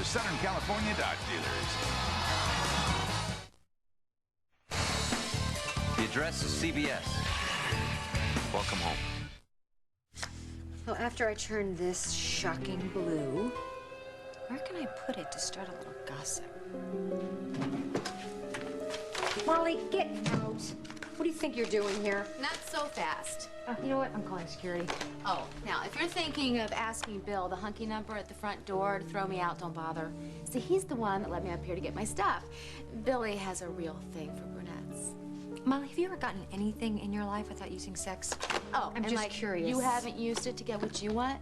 Southern California Dodge dealers. The address is CBS. Welcome home. Well, after I turn this shocking blue, where can I put it to start a little gossip? Molly, get out. What do you think you're doing here? Not so fast. You know what? I'm calling security. Oh, now, if you're thinking of asking Bill, the hunky number at the front door, to throw me out, don't bother. See, he's the one that let me up here to get my stuff. Billy has a real thing for brunettes. Molly, have you ever gotten anything in your life without using sex? Oh, I'm just curious. You haven't used it to get what you want?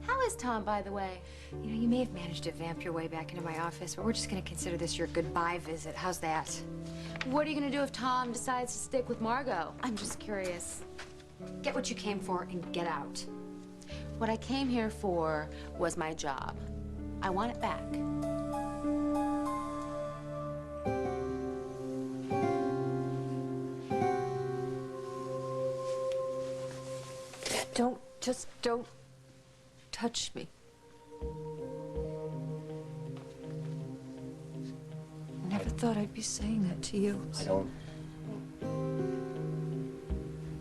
How is Tom, by the way? You know, you may have managed to vamp your way back into my office, but we're just going to consider this your goodbye visit. How's that? What are you going to do if Tom decides to stick with Margot? I'm just curious. Get what you came for and get out. What I came here for was my job. I want it back. Just don't touch me. Never thought I'd be saying that to you.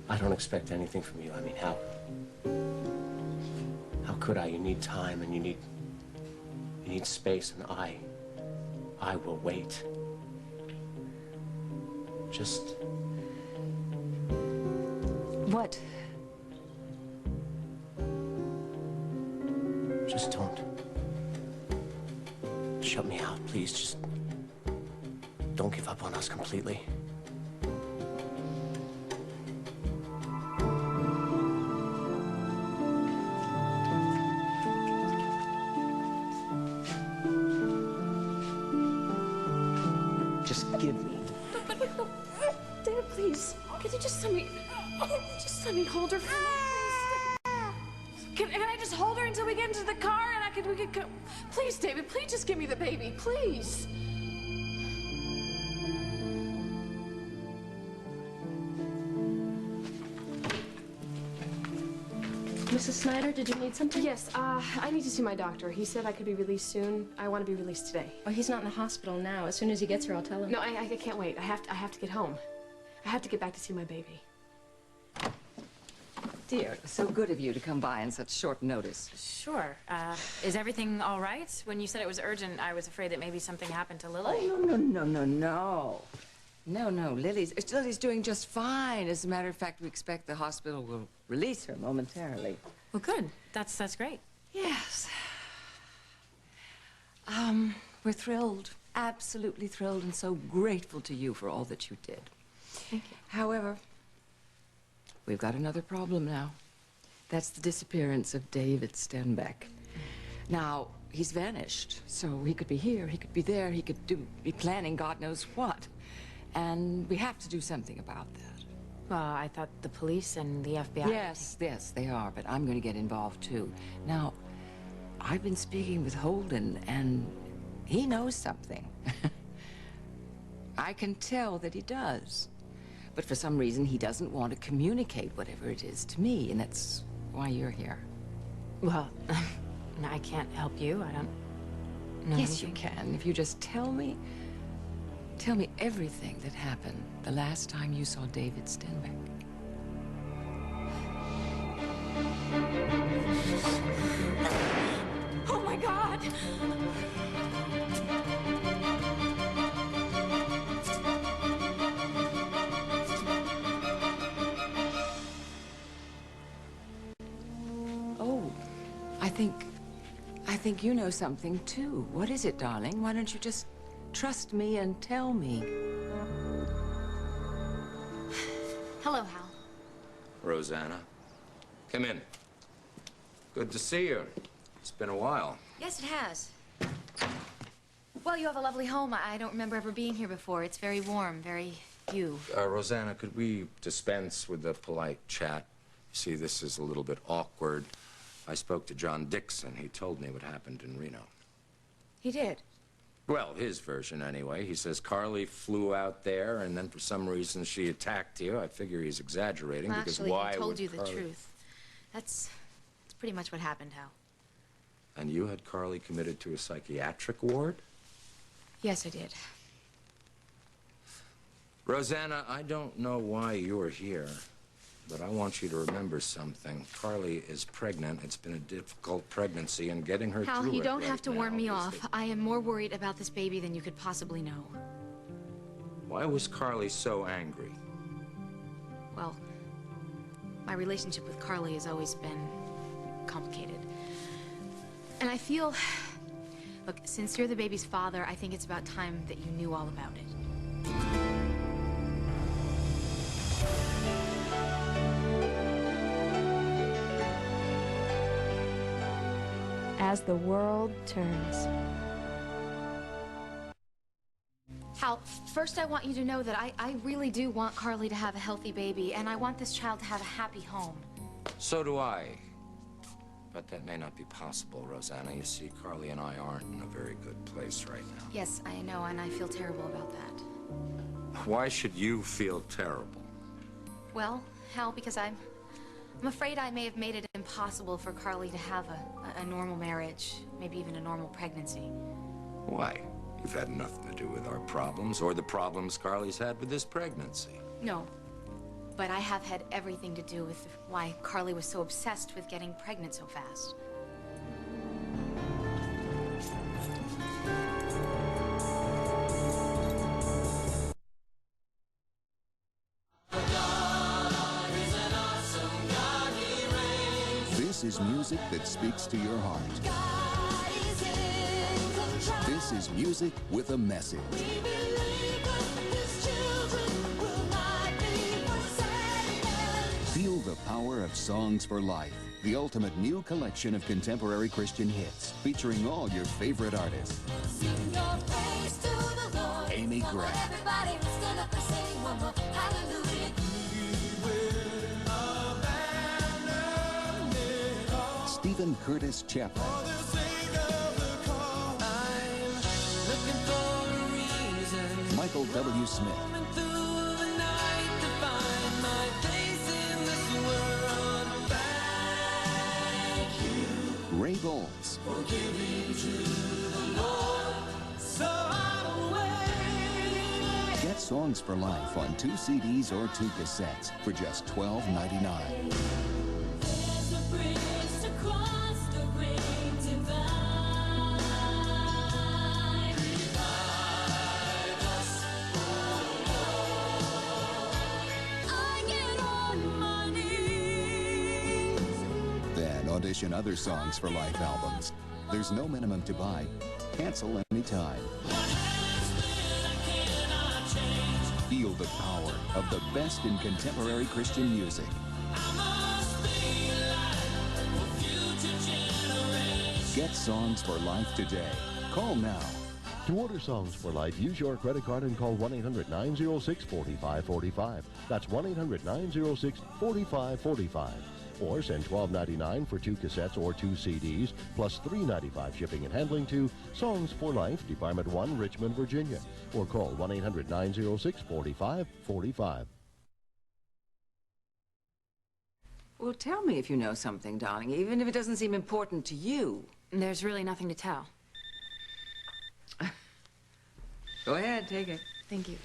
I don't expect anything from you. I mean, how could I? You need time and you need space, and I will wait. Just... What? Just don't shut me out, please. Just don't give up on us completely. Just give me. Dana, please. Could you just let me hold her for a minute, please? Can I just hold her until we get into the car and we could go? Please, David, please just give me the baby, please. Mrs. Snyder, did you need something? Yes, I need to see my doctor. He said I could be released soon. I want to be released today. Oh, he's not in the hospital now. As soon as he gets here, I'll tell him. No, I can't wait. I have to get home. I have to get back to see my baby. Dear, it was so good of you to come by on such short notice. Sure. Is everything all right? When you said it was urgent, I was afraid that maybe something happened to Lily. Oh, no. No, Lily's doing just fine. As a matter of fact, we expect the hospital will release her momentarily. Well, good. That's great. Yes. We're thrilled, absolutely thrilled, and so grateful to you for all that you did. Thank you. However, we've got another problem now. That's the disappearance of David Stenbeck. Now, he's vanished, so he could be here, he could be there, he could be planning God knows what. And we have to do something about that. Well, I thought the police and the FBI... Yes, they are, but I'm going to get involved, too. Now, I've been speaking with Holden, and he knows something. I can tell that he does. But for some reason, he doesn't want to communicate whatever it is to me, and that's why you're here. Well, I can't help you. I don't know. Yes, you can. If you just tell me everything that happened the last time you saw David Stenbeck. Oh, my God! Oh, I think you know something, too. What is it, darling? Why don't you just trust me and tell me? Hello, Hal. Rosanna, come in. Good to see you. It's been a while. Yes, it has. Well, you have a lovely home. I don't remember ever being here before. It's very warm, very you. Rosanna, could we dispense with the polite chat? You see, this is a little bit awkward. I spoke to John Dixon. He told me what happened in Reno. He did? Well, his version, anyway. He says Carly flew out there, and then for some reason she attacked you. I figure he's exaggerating, Well, because actually, why he told would you the Carly... truth. That's pretty much what happened, Hal. And you had Carly committed to a psychiatric ward? Yes, I did. Rosanna, I don't know why you're here, but I want you to remember something. Carly is pregnant. It's been a difficult pregnancy, and getting her Hal, through you it don't right have to now warn me is off. I am more worried about this baby than you could possibly know. Why was Carly so angry? Well, my relationship with Carly has always been complicated. And I feel... Look, since you're the baby's father, I think it's about time that you knew all about it. As the world turns. Hal, first I want you to know that I really do want Carly to have a healthy baby, and I want this child to have a happy home. So do I. But that may not be possible, Rosanna. You see, Carly and I aren't in a very good place right now. Yes, I know, and I feel terrible about that. Why should you feel terrible? Well, Hal, because I'm afraid I may have made it impossible for Carly to have a normal marriage, maybe even a normal pregnancy. Why? You've had nothing to do with our problems or the problems Carly's had with this pregnancy. No, but I have had everything to do with why Carly was so obsessed with getting pregnant so fast. This is music that speaks to your heart. This is music with a message. Feel the power of Songs for Life, the ultimate new collection of contemporary Christian hits, featuring all your favorite artists. Amy Grant. Stephen Curtis Chapman. Michael W. Smith. Ray Bowles. Get Songs for Life on 2 CDs or 2 cassettes for just $12.99. Audition other Songs for Life albums. There's no minimum to buy. Cancel anytime. Feel the power of the best in contemporary Christian music. Get Songs for Life today. Call now. To order Songs for Life, use your credit card and call 1-800-906-4545. That's 1-800-906-4545. Or send $12.99 for 2 cassettes or 2 CDs, plus $3.95 shipping and handling to Songs for Life, Department 1, Richmond, Virginia. Or call 1-800-906-4545. Well, tell me if you know something, darling, even if it doesn't seem important to you. There's really nothing to tell. Go ahead, take it. Thank you.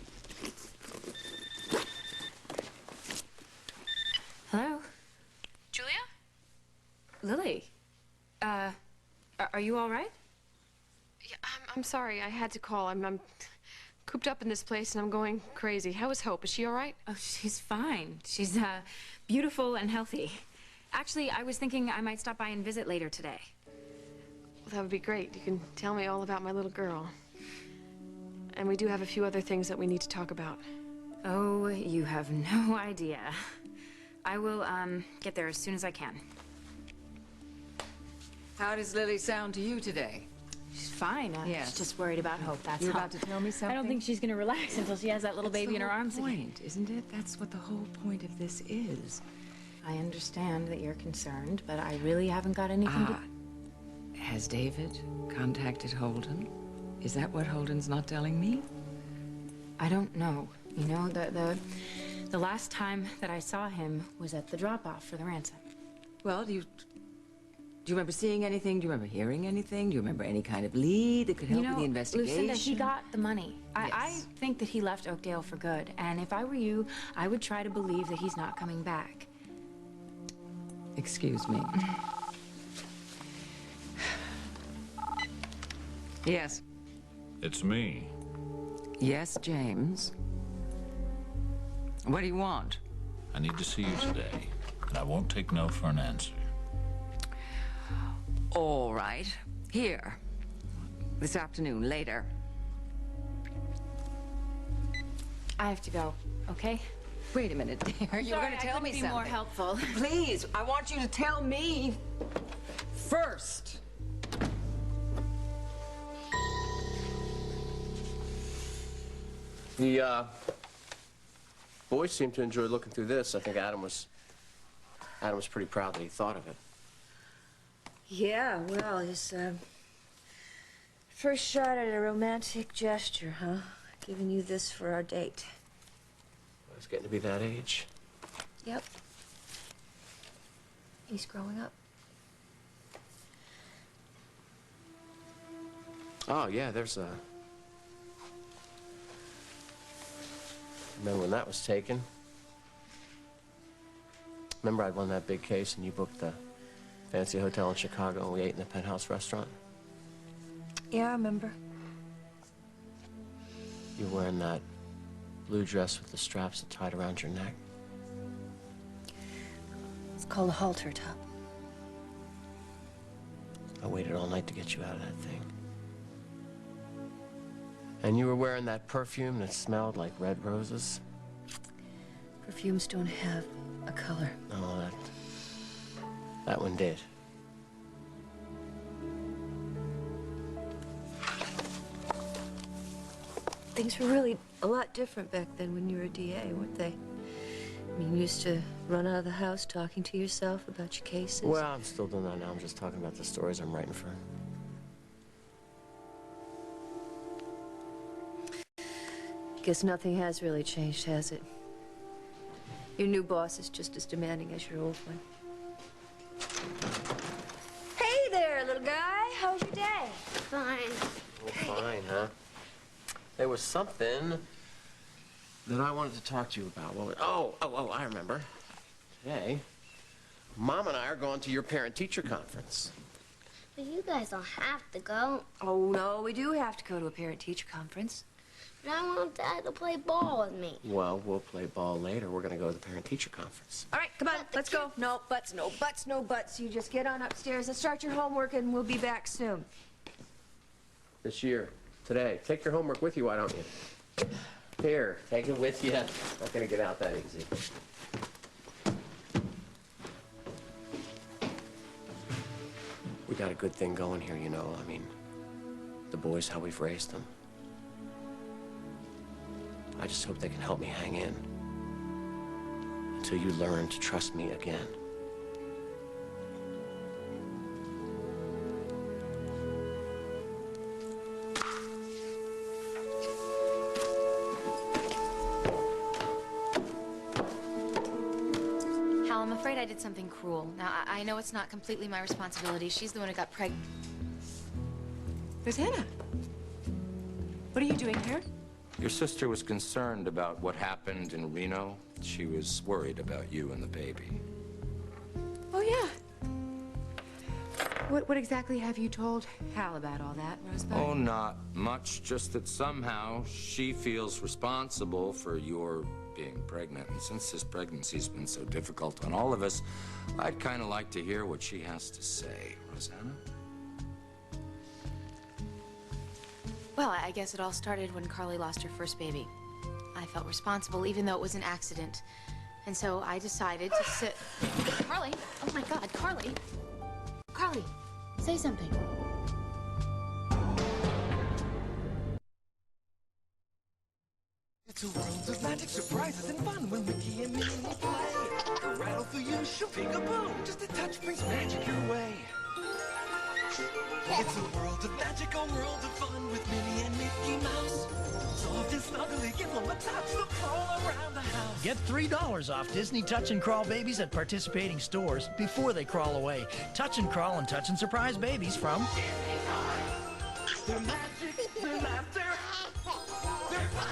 Hello? Julia? Lily? Are you all right? Yeah, I'm sorry. I had to call. I'm cooped up in this place and I'm going crazy. How is Hope? Is she all right? Oh, she's fine. She's, beautiful and healthy. Actually, I was thinking I might stop by and visit later today. Well, that would be great. You can tell me all about my little girl. And we do have a few other things that we need to talk about. Oh, you have no idea. I will, get there as soon as I can. How does Lily sound to you today? She's fine. Yes. She's just worried about Hope, that's You're all. about to tell me something? I don't think she's gonna relax until she has that little baby in her arms again. That's the whole point, isn't it? That's what the whole point of this is. I understand that you're concerned, but I really haven't got anything to... Has David contacted Holden? Is that what Holden's not telling me? I don't know. You know, the last time that I saw him was at the drop-off for the ransom. Well, do Do you remember seeing anything? Do you remember hearing anything? Do you remember any kind of lead that could help with the investigation? Lucinda, he got the money. Yes. I think that he left Oakdale for good. And if I were you, I would try to believe that he's not coming back. Excuse me. Yes. It's me. Yes, James. What do you want? I need to see you today, and I won't take no for an answer. All right. Here. This afternoon, later. I have to go, okay? Wait a minute, dear. You were going to tell me something. Be more helpful. Please, I want you to tell me first. The boys seem to enjoy looking through this. I think Adam was pretty proud that he thought of it. Yeah, well, his first shot at a romantic gesture, huh? Giving you this for our date. Well, it's getting to be that age. Yep. He's growing up. Oh, yeah, there's a... Remember when that was taken? Remember I'd won that big case and you booked the fancy hotel in Chicago and we ate in the penthouse restaurant? Yeah, I remember. You were wearing that blue dress with the straps that tied around your neck. It's called a halter top. I waited all night to get you out of that thing. And you were wearing that perfume that smelled like red roses. Perfumes don't have a color. No, that one did. Things were really a lot different back then when you were a DA, weren't they? I mean, you used to run out of the house talking to yourself about your cases. Well, I'm still doing that now. I'm just talking about the stories I'm writing for. Guess nothing has really changed, has it? Your new boss is just as demanding as your old one. Hey there, little guy. How's your day? Fine. Oh, fine, huh? There was something that I wanted to talk to you about. Oh, I remember. Today, Mom and I are going to your parent-teacher conference. But you guys don't have to go. Oh, no, we do have to go to a parent-teacher conference. But I want Dad to play ball with me. Well, we'll play ball later. We're going to go to the parent-teacher conference. All right, come on, let's go. No buts, no buts, no buts. You just get on upstairs and start your homework, and we'll be back soon. This year, today. Take your homework with you, why don't you? Here, take it with you. Not going to get out that easy. We got a good thing going here, you know. I mean, the boys, how we've raised them. I just hope they can help me hang in until you learn to trust me again. Hal, I'm afraid I did something cruel. Now, I know it's not completely my responsibility. She's the one who got pregnant. There's Hannah. What are you doing here? Your sister was concerned about what happened in Reno. She was worried about you and the baby. Oh, yeah. What exactly have you told Hal about all that, Rosebud? Oh, not much. Just that somehow she feels responsible for your being pregnant. And since this pregnancy's been so difficult on all of us, I'd kind of like to hear what she has to say. Rosanna? Well, I guess it all started when Carly lost her first baby. I felt responsible, even though it was an accident. And so I decided to sit... Carly! Oh, my God, Carly! Carly, say something. It's a world of magic, surprises, and fun when Mickey and Minnie play. A rattle for you, she'll peek-a-boo. Just a touch brings magic your way. It's a world of magic, a world of fun with Minnie and Mickey Mouse. Soft and snuggly, give them a touch, look all around the house. Get $3 off Disney Touch and Crawl babies at participating stores before they crawl away. Touch and Crawl and Touch and Surprise babies from Their magic, their laughter, their fun.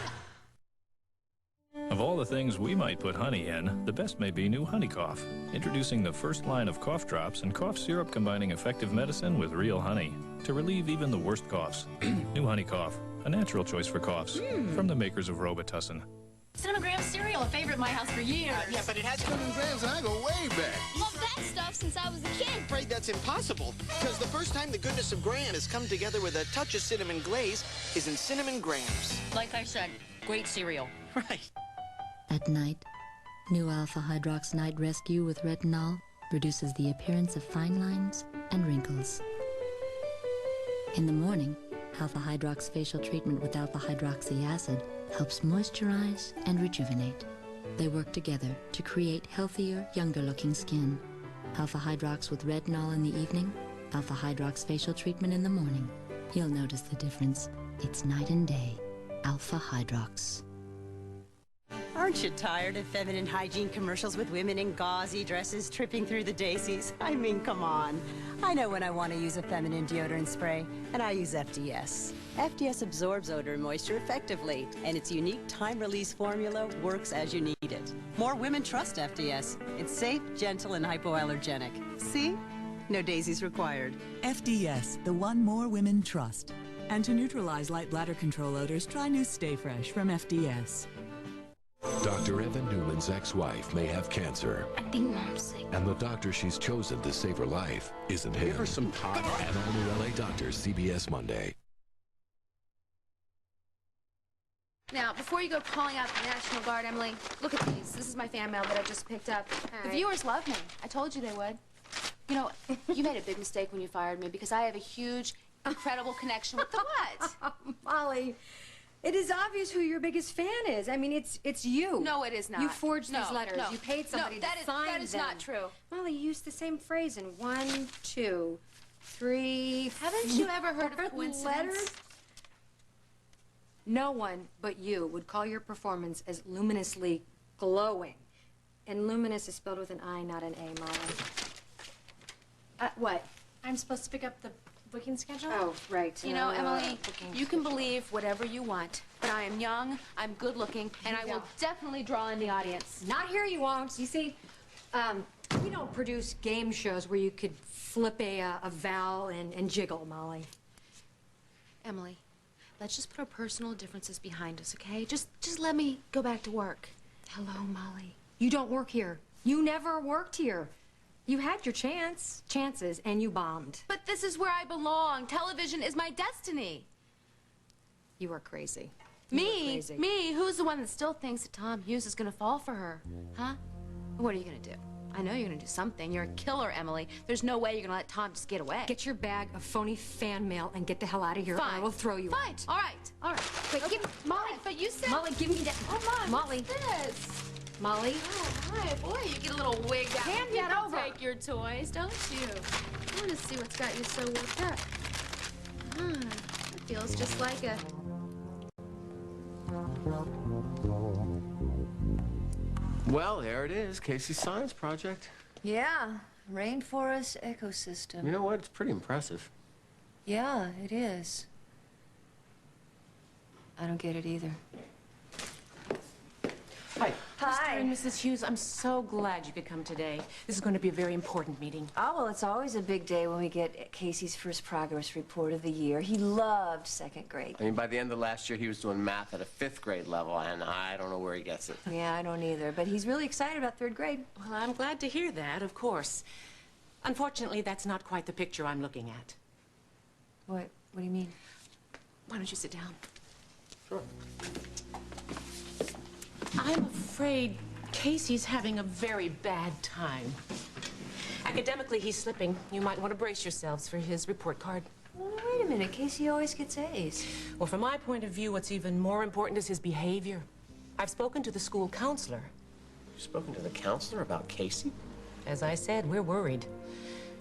Of all the things we might put honey in, the best may be new Honey Cough. Introducing the first line of cough drops and cough syrup combining effective medicine with real honey to relieve even the worst coughs. New Honey Cough, a natural choice for coughs from the makers of Robitussin. Cinnamon Graham cereal, a favorite in my house for years. Yeah, but it has cinnamon grams, and I go way back. Love that stuff since I was a kid. I'm afraid that's impossible, because the first time the goodness of Graham has come together with a touch of cinnamon glaze is in cinnamon grams. Like I said, great cereal. Right. At night, new Alpha Hydrox Night Rescue with retinol reduces the appearance of fine lines and wrinkles. In the morning, Alpha Hydrox facial treatment with alpha hydroxy acid helps moisturize and rejuvenate. They work together to create healthier, younger-looking skin. Alpha Hydrox with retinol in the evening, Alpha Hydrox facial treatment in the morning. You'll notice the difference. It's night and day. Alpha Hydrox. Aren't you tired of feminine hygiene commercials with women in gauzy dresses tripping through the daisies? I mean, come on. I know when I want to use a feminine deodorant spray, and I use FDS. FDS absorbs odor and moisture effectively, and its unique time-release formula works as you need it. More women trust FDS. It's safe, gentle, and hypoallergenic. See? No daisies required. FDS, the one more women trust. And to neutralize light bladder control odors, try new Stay Fresh from FDS. Dr. Evan Newman's ex-wife may have cancer. I think Mom's sick. And the doctor she's chosen to save her life isn't him. Give her some time. An all-new LA Doctor, CBS Monday. Now, before you go calling out the National Guard, Emily, look at these. This is my fan mail that I just picked up. The viewers love me. I told you they would. You know, you made a big mistake when you fired me because I have a huge, incredible connection with the what? Molly, it is obvious who your biggest fan is. I mean, it's you. No, it is not. You forged these letters. No. You paid somebody to sign them. That is not true. Molly, you used the same phrase in 1, 2, 3. Haven't you ever heard of coincidence? Letters? No one but you would call your performance as luminously glowing. And luminous is spelled with an I, not an A, Molly. What? I'm supposed to pick up the booking schedule? Oh, right. You know, Emily, you can believe whatever you want, but I am young, I'm good looking, and I will definitely draw in the audience. Not here you won't. You see, we don't produce game shows where you could flip a vowel and jiggle, Molly. Emily, let's just put our personal differences behind us, okay? Just let me go back to work. Hello, Molly. You don't work here. You never worked here. You had your chances, and you bombed. But this is where I belong. Television is my destiny. You are crazy. Me? Who's the one that still thinks that Tom Hughes is gonna fall for her? Huh? What are you gonna do? I know you're gonna do something. You're a killer, Emily. There's no way you're gonna let Tom just get away. Get your bag of phony fan mail and get the hell out of here, or I will throw you Fine. out. All right. All right. Wait, give me, Molly. But you said... Molly, give me that. Oh, Mom, Molly. what's this? Molly. Oh, hi. Boy, you get a little wig out. Hand you that over. take your toys, don't you? I want to see what's got you so worked up. It feels just like a... Well, there it is, Casey's science project. Yeah, rainforest ecosystem. You know what? It's pretty impressive. Yeah, it is. I don't get it either. Hi. Hi. Mr. and Mrs. Hughes, I'm so glad you could come today. This is going to be a very important meeting. Oh, well, it's always a big day when we get Casey's first progress report of the year. He loved second grade. I mean, by the end of last year, he was doing math at a 5th grade level, and I don't know where he gets it. Yeah, I don't either, but he's really excited about 3rd grade. Well, I'm glad to hear that, of course. Unfortunately, that's not quite the picture I'm looking at. What do you mean? Why don't you sit down? Sure. I'm afraid Casey's having a very bad time. Academically, he's slipping. You might want to brace yourselves for his report card. Well, wait a minute. Casey always gets A's. Well, from my point of view, what's even more important is his behavior. I've spoken to the school counselor. You've spoken to the counselor about Casey? As I said, we're worried.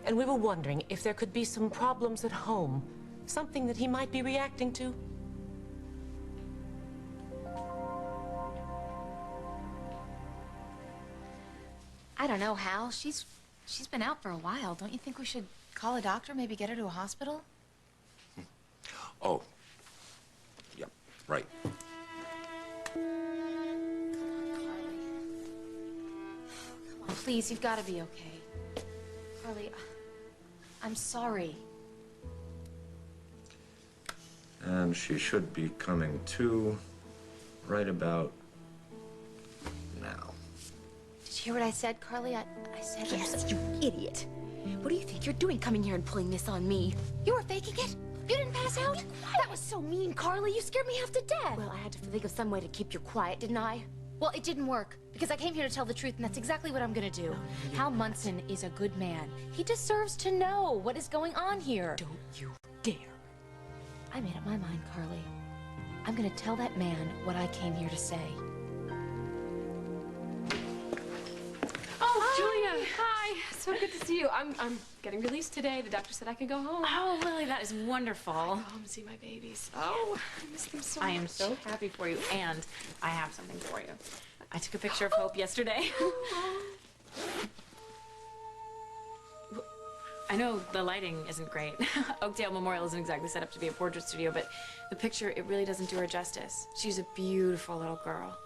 And we were wondering if there could be some problems at home. Something that he might be reacting to. I don't know, Hal. She's been out for a while. Don't you think we should call a doctor, maybe get her to a hospital? Oh. Yep, right. Come on, please, you've got to be okay. Carly, I'm sorry. And she should be coming to right about now. Did you hear what I said, Carly? I said... Yes, you idiot. What do you think you're doing coming here and pulling this on me? You were faking it? You didn't pass out? That was so mean, Carly. You scared me half to death. Well, I had to think of some way to keep you quiet, didn't I? Well, it didn't work, because I came here to tell the truth, and that's exactly what I'm gonna do. Hal Munson is a good man. He deserves to know what is going on here. Don't you dare. I made up my mind, Carly. I'm gonna tell that man what I came here to say. Oh, Julia, hi. So good to see you. I'm getting released today. The doctor said I could go home. Oh, Lily, that is wonderful. Go home and see my babies. Oh, I miss them so much. I am so happy for you, and I have something for you. I took a picture of Hope yesterday. I know the lighting isn't great. Oakdale Memorial isn't exactly set up to be a portrait studio, but the picture, it really doesn't do her justice. She's a beautiful little girl.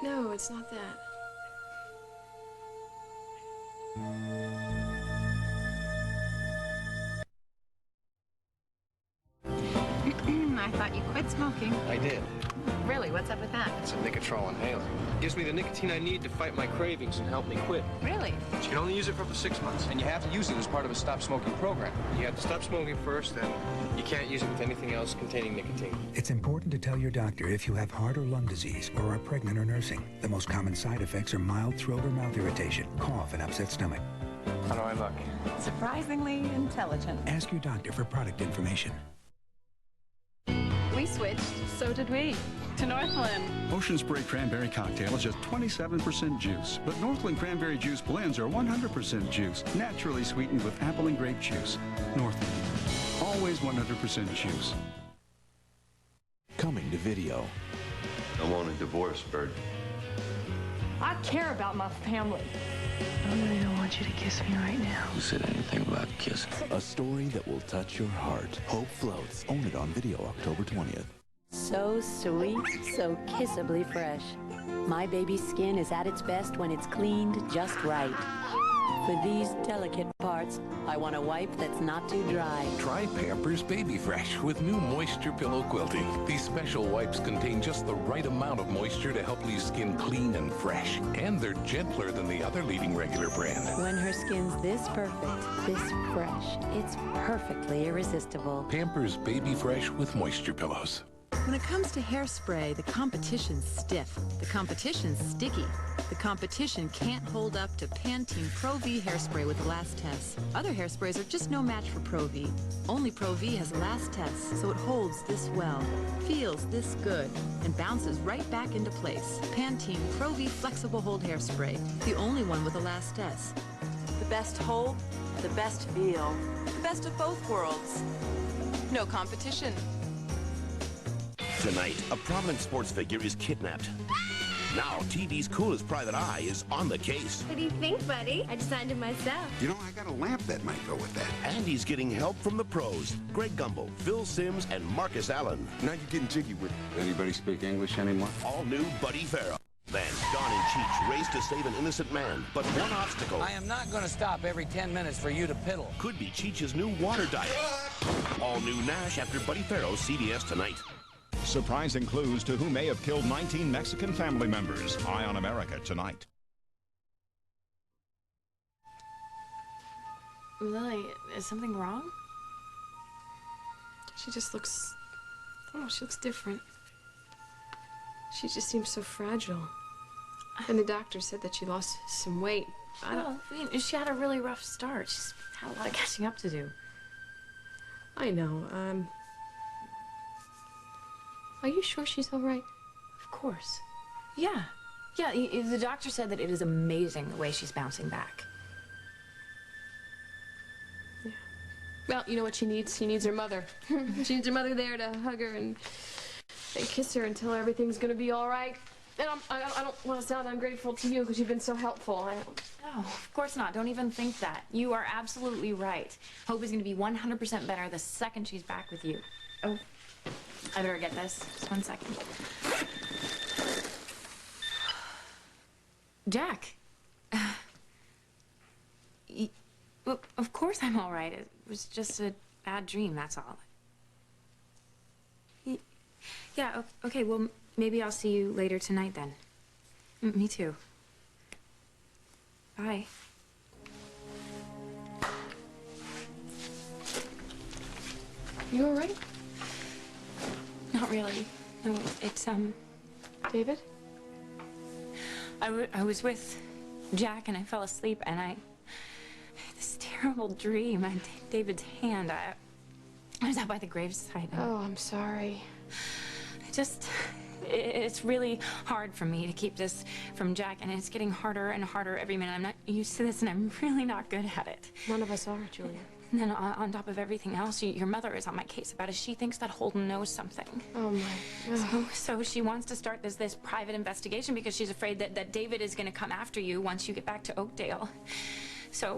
No, it's not that. I thought you quit smoking. I did. Really? What's up with that? It's a Nicotrol inhaler. It gives me the nicotine I need to fight my cravings and help me quit. Really? But you can only use it for up to 6 months, and you have to use it as part of a stop smoking program. You have to stop smoking first, and you can't use it with anything else containing nicotine. It's important to tell your doctor if you have heart or lung disease or are pregnant or nursing. The most common side effects are mild throat or mouth irritation, cough, and upset stomach. How do I look? Surprisingly intelligent. Ask your doctor for product information. We switched. So did we. To Northland. Ocean Spray Cranberry Cocktail is just 27% juice, but Northland Cranberry Juice blends are 100% juice, naturally sweetened with apple and grape juice. Northland. Always 100% juice. Coming to video. I want a divorce, Bird. I care about my family. I really don't want you to kiss me right now. Who said anything about kissing? A story that will touch your heart. Hope Floats. Own it on video October 20th. So sweet, so kissably fresh. My baby's skin is at its best when it's cleaned just right. For these delicate parts, I want a wipe that's not too dry. Try Pampers Baby Fresh with new Moisture Pillow Quilting. These special wipes contain just the right amount of moisture to help leave skin clean and fresh. And they're gentler than the other leading regular brand. When her skin's this perfect, this fresh, it's perfectly irresistible. Pampers Baby Fresh with Moisture Pillows. When it comes to hairspray, the competition's stiff. The competition's sticky. The competition can't hold up to Pantene Pro V hairspray with Elastess. Other hairsprays are just no match for Pro V. Only Pro V has Elastess, so it holds this well, feels this good, and bounces right back into place. Pantene Pro V Flexible Hold Hairspray, the only one with Elastess. The best hold, the best feel, the best of both worlds. No competition. Tonight, a prominent sports figure is kidnapped. Now, TV's coolest private eye is on the case. What do you think, buddy? I designed it myself. You know, I got a lamp that might go with that. And he's getting help from the pros. Greg Gumbel, Phil Simms, and Marcus Allen. Now you're getting jiggy with it. Anybody speak English anymore? All new Buddy Farrell. Then, Don and Cheech race to save an innocent man. But one obstacle... I am not going to stop every 10 minutes for you to piddle. ...could be Cheech's new water diet. All new NASH after Buddy Farrell's CBS tonight. Surprising clues to who may have killed 19 Mexican family members. Eye on America tonight. Lily, is something wrong? She just looks... I don't know, she looks different. She just seems so fragile. And the doctor said that she lost some weight. Well, she had a really rough start. She's had a lot of catching up to do. I know, Are you sure she's all right? Of course. Yeah. Yeah, the doctor said that it is amazing the way she's bouncing back. Yeah. Well, you know what she needs? She needs her mother. She needs her mother there to hug her and kiss her and tell her everything's gonna be all right. And I don't want to sound ungrateful to you because you've been so helpful. No, of course not. Don't even think that. You are absolutely right. Hope is going to be 100% better the second she's back with you. Oh, I better get this. Just 1 second. Jack. Well, of course I'm all right. It was just a bad dream, that's all. Yeah, okay, well, maybe I'll see you later tonight then. Me too. Bye. You all right? Not really. No, it's, David? I was with Jack and I fell asleep and I... This terrible dream. I had David's hand. I was out by the graveside. Oh, I'm sorry. It's really hard for me to keep this from Jack, and it's getting harder and harder every minute. I'm not used to this, and I'm really not good at it. None of us are, Julia. And then on top of everything else, your mother is on my case about it. She thinks that Holden knows something. Oh, my. So she wants to start this private investigation because she's afraid that David is going to come after you once you get back to Oakdale. So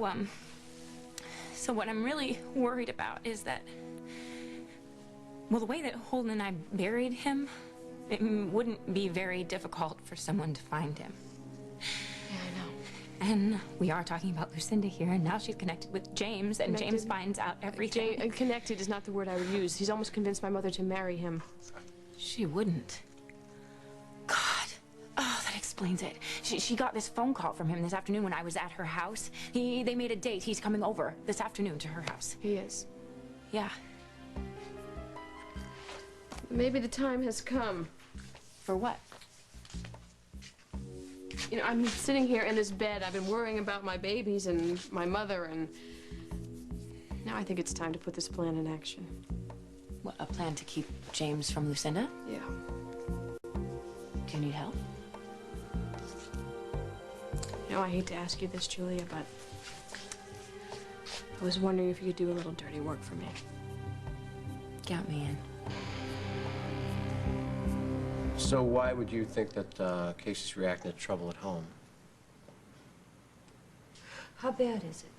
what I'm really worried about is that, well, the way that Holden and I buried him, it wouldn't be very difficult for someone to find him. Yeah, I know. And we are talking about Lucinda here, and now she's connected with James, and James finds out everything. Connected is not the word I would use. He's almost convinced my mother to marry him. She wouldn't. God. Oh, that explains it. She got this phone call from him this afternoon when I was at her house. They made a date. He's coming over this afternoon to her house. He is. Yeah. Maybe the time has come. For what? You know, I'm sitting here in this bed. I've been worrying about my babies and my mother, and now I think it's time to put this plan in action. What, a plan to keep James from Lucinda? Yeah. Do you need help? You know, I hate to ask you this, Julia, but I was wondering if you could do a little dirty work for me. Count me in. So why would you think that Casey's reacting to trouble at home? How bad is it?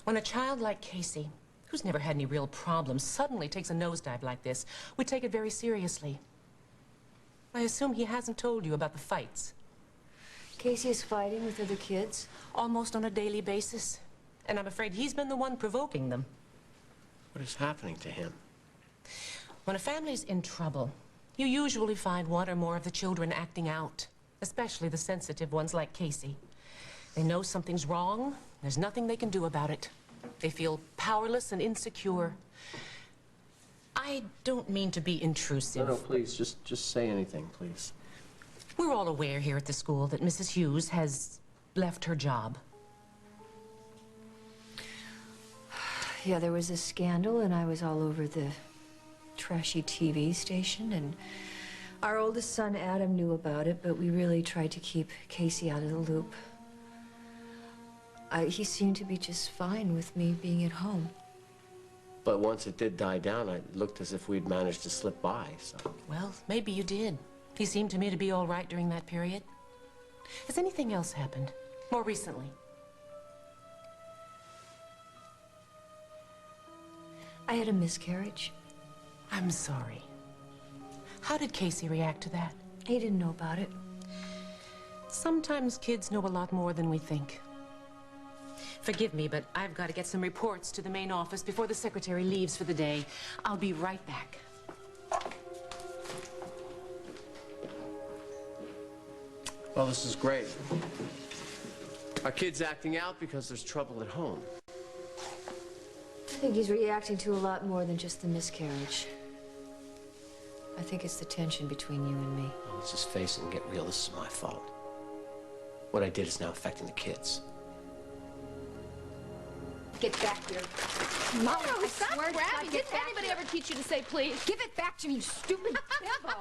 When a child like Casey, who's never had any real problems, suddenly takes a nosedive like this, we take it very seriously. I assume he hasn't told you about the fights. Casey is fighting with other kids? Almost on a daily basis. And I'm afraid he's been the one provoking them. What is happening to him? When a family's in trouble, you usually find one or more of the children acting out, especially the sensitive ones like Casey. They know something's wrong. There's nothing they can do about it. They feel powerless and insecure. I don't mean to be intrusive. No, please, just say anything, please. We're all aware here at the school that Mrs. Hughes has left her job. Yeah, there was a scandal, and I was all over the trashy TV station, and our oldest son, Adam, knew about it, but we really tried to keep Casey out of the loop. He seemed to be just fine with me being at home. But once it did die down, it looked as if we'd managed to slip by, so... Well, maybe you did. He seemed to me to be all right during that period. Has anything else happened? More recently? I had a miscarriage. I'm sorry. How did Casey react to that? He didn't know about it. Sometimes kids know a lot more than we think. Forgive me, but I've got to get some reports to the main office before the secretary leaves for the day. I'll be right back. Well, this is great. Our kid's acting out because there's trouble at home. I think he's reacting to a lot more than just the miscarriage. I think it's the tension between you and me. Well, let's just face it and get real. This is my fault. What I did is now affecting the kids. Get back here. Mom, stop grabbing. Didn't anybody ever teach you to say please? Give it back to me, you stupid bimbo.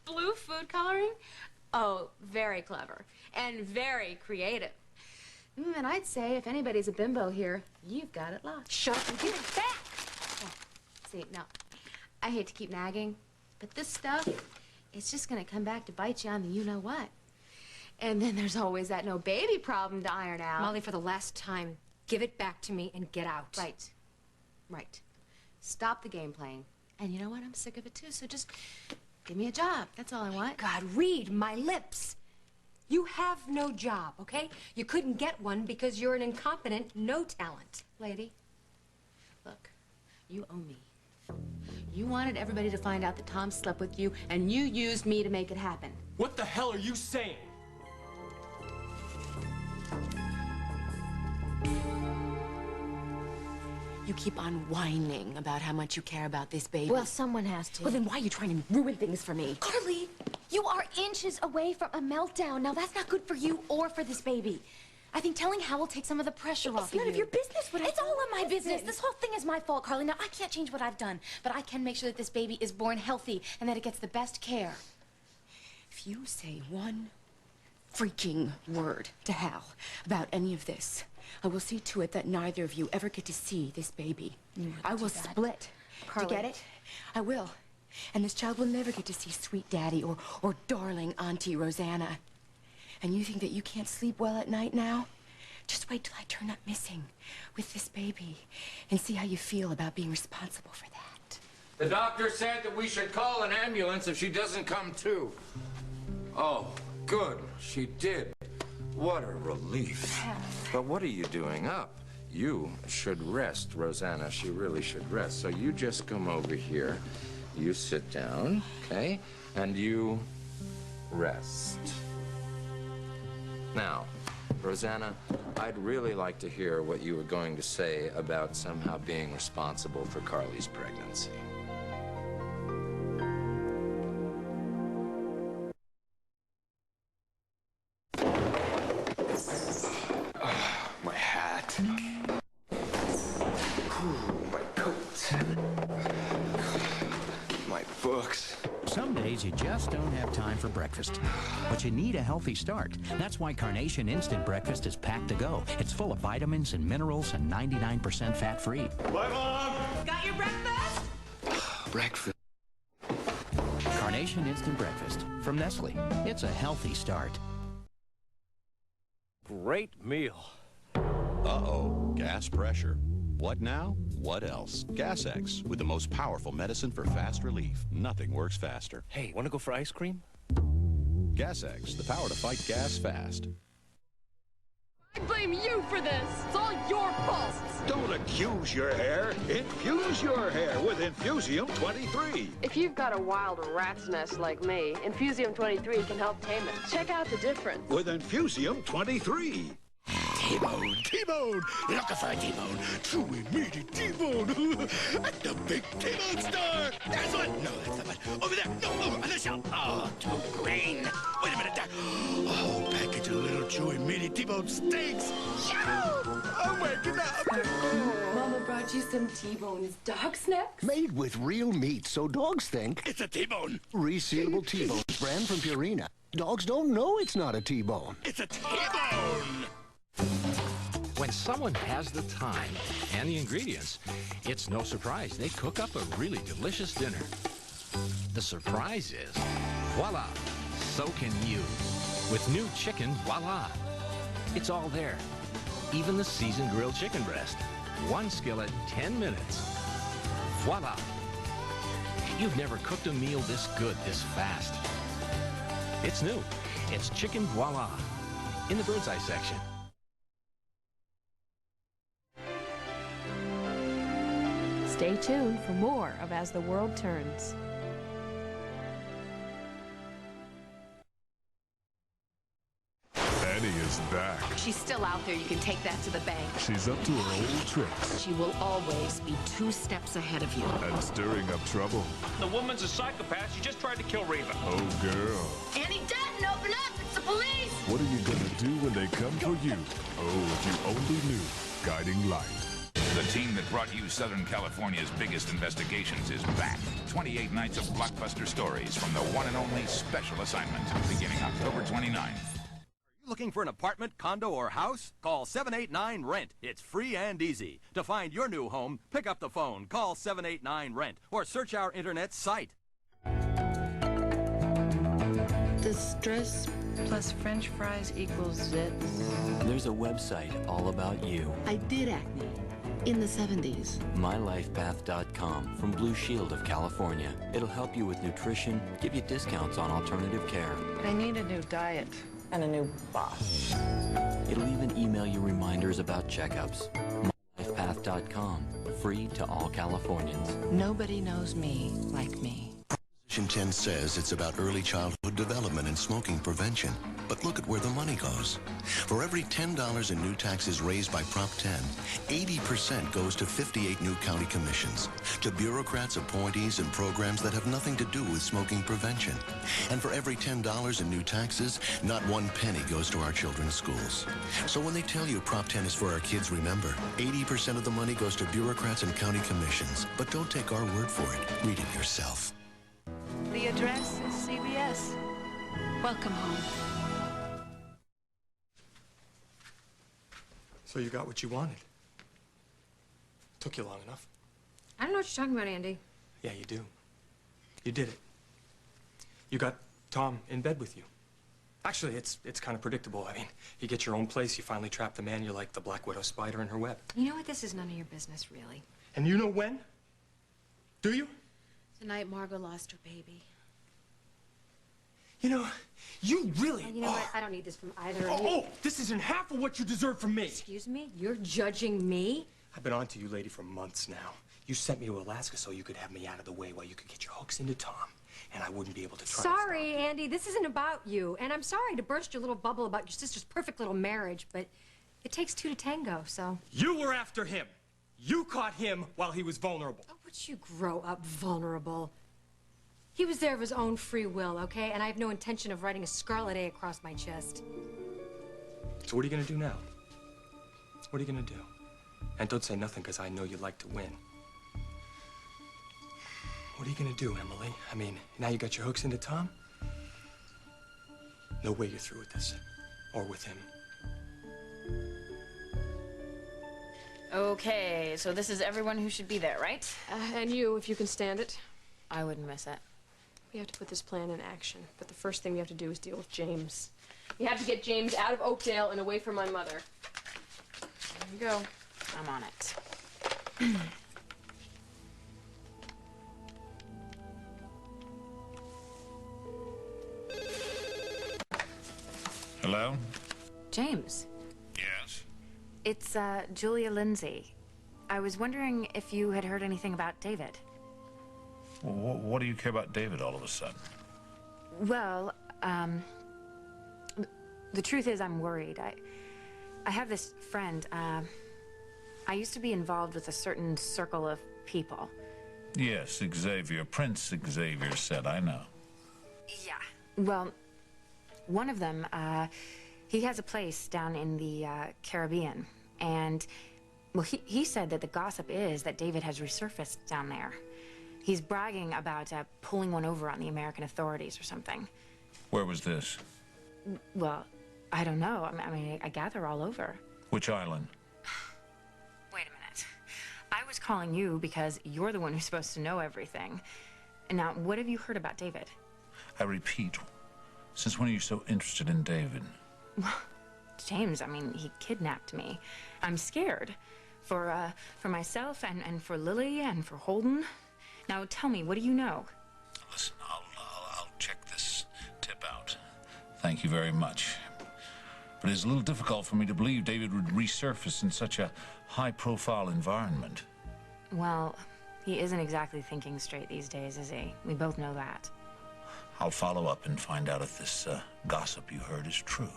Blue food coloring? Oh, very clever. And very creative. And I'd say if anybody's a bimbo here, you've got it locked. Shut up and give it back. Oh, see, no. I hate to keep nagging, but this stuff, it's just gonna come back to bite you on the you-know-what. And then there's always that no baby problem to iron out. Molly, for the last time, give it back to me and get out. Right. Right. Stop the game playing. And you know what? I'm sick of it too, so just give me a job. That's all I want. God, read my lips. You have no job, okay? You couldn't get one because you're an incompetent, no talent. Lady, look, you owe me. You wanted everybody to find out that Tom slept with you, and you used me to make it happen. What the hell are you saying? You keep on whining about how much you care about this baby. Well, someone has to. Well, then why are you trying to ruin things for me? Carly, you are inches away from a meltdown. Now, that's not good for you or for this baby. I think telling Hal will take some of the pressure off of you. It's none of your business what I do. It's all of my business. This whole thing is my fault, Carly. Now, I can't change what I've done, but I can make sure that this baby is born healthy and that it gets the best care. If you say one freaking word to Hal about any of this, I will see to it that neither of you ever get to see this baby. I will split Carly. to get it. I will. And this child will never get to see sweet daddy or darling Auntie Rosanna. And you think that you can't sleep well at night now? Just wait till I turn up missing with this baby and see how you feel about being responsible for that. The doctor said that we should call an ambulance if she doesn't come to. Oh, good. She did. What a relief. But what are you doing up? You should rest, Rosanna. She really should rest. So you just come over here. You sit down, okay? And you rest. Now, Rosanna, I'd really like to hear what you were going to say about somehow being responsible for Carly's pregnancy. My hat. My coat. My books. Some days you just don't have time for breakfast, but you need a healthy start. That's why Carnation Instant Breakfast is packed to go. It's full of vitamins and minerals and 99% fat-free. Bye, Mom! Got your breakfast? Breakfast. Carnation Instant Breakfast from Nestle. It's a healthy start. Great meal. Uh-oh, gas pressure. What now? What else? Gas X, with the most powerful medicine for fast relief. Nothing works faster. Hey, want to go for ice cream? Gas X, the power to fight gas fast. I blame you for this. It's all your fault. Don't accuse your hair. Infuse your hair with Infusium 23. If you've got a wild rat's nest like me, Infusium 23 can help tame it. Check out the difference. With Infusium 23. T-bone, T-bone, looking for a T-bone, chewy, meaty T-bone, at the big T-bone store. There's one. No, that's not one. Over there. No, over on the shelf. Oh, too green. Wait a minute there. Oh, package of little chewy, meaty T-bone steaks. I'm waking up. Mama brought you some T-bones dog snacks. Made with real meat, so dogs think it's a T-bone. Resealable T-bone, brand from Purina. Dogs don't know it's not a T-bone. It's a T-bone. When someone has the time and the ingredients, it's no surprise they cook up a really delicious dinner. The surprise is, voila, so can you. With new chicken, voila. It's all there. Even the seasoned grilled chicken breast. One skillet, 10 minutes. Voila. You've never cooked a meal this good, this fast. It's new. It's chicken voila in the bird's eye section. Stay tuned for more of As the World Turns. Annie is back. She's still out there. You can take that to the bank. She's up to her old tricks She will always be 2 steps ahead of you. and stirring up trouble. The woman's a psychopath. She just tried to kill Reva. Oh, girl. Annie Dutton, open up! It's the police! What are you gonna do when they come for you? Oh, if you only knew. Guiding Light. The team that brought you Southern California's biggest investigations is back. 28 nights of blockbuster stories from the one and only Special Assignment, beginning October 29th. Looking for an apartment, condo, or house? Call 789-RENT. It's free and easy. To find your new home, pick up the phone, call 789-RENT, or search our internet site. Stress plus French fries equals zits. There's a website all about you. I did acne in the 70s. MyLifePath.com from Blue Shield of California. It'll help you with nutrition, give you discounts on alternative care. I need a new diet and a new boss. It'll even email you reminders about checkups. MyLifePath.com, free to all Californians. Nobody knows me like me. Proposition 10 says it's about early childhood development and smoking prevention. But look at where the money goes. For every $10 in new taxes raised by Prop 10, 80% goes to 58 new county commissions, to bureaucrats, appointees, and programs that have nothing to do with smoking prevention. And for every $10 in new taxes, not one penny goes to our children's schools. So when they tell you Prop 10 is for our kids, remember, 80% of the money goes to bureaucrats and county commissions. But don't take our word for it. Read it yourself. The address is CBS. Welcome home. So you got what you wanted. Took you long enough. I don't know what you're talking about, Andy. Yeah, you do. You did it. You got Tom in bed with you. Actually, it's kind of predictable. I mean, you get your own place, you finally trap the man, you're like the Black Widow spider in her web. You know what? This is none of your business, really. And you know when? Do you? The night Margot lost her baby. You know, you really You know what? I don't need this from either of you. Oh, this isn't half of what you deserve from me. Excuse me? You're judging me? I've been on to you, lady, for months now. You sent me to Alaska so you could have me out of the way while you could get your hooks into Tom, and I wouldn't be able to try. Sorry, Andy, this isn't about you. And I'm sorry to burst your little bubble about your sister's perfect little marriage, but it takes two to tango, so. You were after him. You caught him while he was vulnerable. Oh, would you grow up vulnerable? He was there of his own free will, okay? And I have no intention of writing a scarlet A across my chest. So what are you gonna do now? What are you gonna do? And don't say nothing, because I know you like to win. What are you gonna do, Emily? I mean, now you got your hooks into Tom? No way you're through with this. Or with him. Okay, so this is everyone who should be there, right? And you, if you can stand it. I wouldn't miss it. We have to put this plan in action, but the first thing we have to do is deal with James. We have to get James out of Oakdale and away from my mother. There you go. I'm on it. Hello? James. Yes? It's, Julia Lindsay. I was wondering if you had heard anything about David. Well, what do you care about David all of a sudden? Well, the truth is I'm worried. I have this friend, I used to be involved with a certain circle of people. Yes, Xavier. Prince Xavier said, I know. Yeah. Well, one of them, he has a place down in the, Caribbean. And, well, he said that the gossip is that David has resurfaced down there. He's bragging about, pulling one over on the American authorities or something. Where was this? Well, I don't know. I mean, I gather all over. Which island? Wait a minute. I was calling you because you're the one who's supposed to know everything. Now, what have you heard about David? I repeat, since when are you so interested in David? James, I mean, he kidnapped me. I'm scared. For myself and for Lily and for Holden. Now, tell me, what do you know? Listen, I'll check this tip out. Thank you very much. But it's a little difficult for me to believe David would resurface in such a high-profile environment. Well, he isn't exactly thinking straight these days, is he? We both know that. I'll follow up and find out if this gossip you heard is true.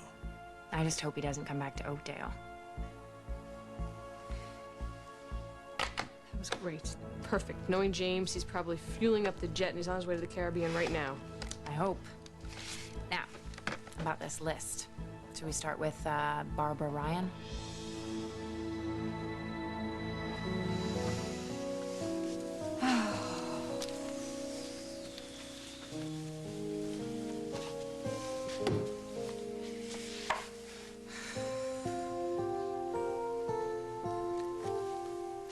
I just hope he doesn't come back to Oakdale. That was great. Perfect. Knowing James, he's probably fueling up the jet and he's on his way to the Caribbean right now. I hope. Now, about this list. Should we start with Barbara Ryan?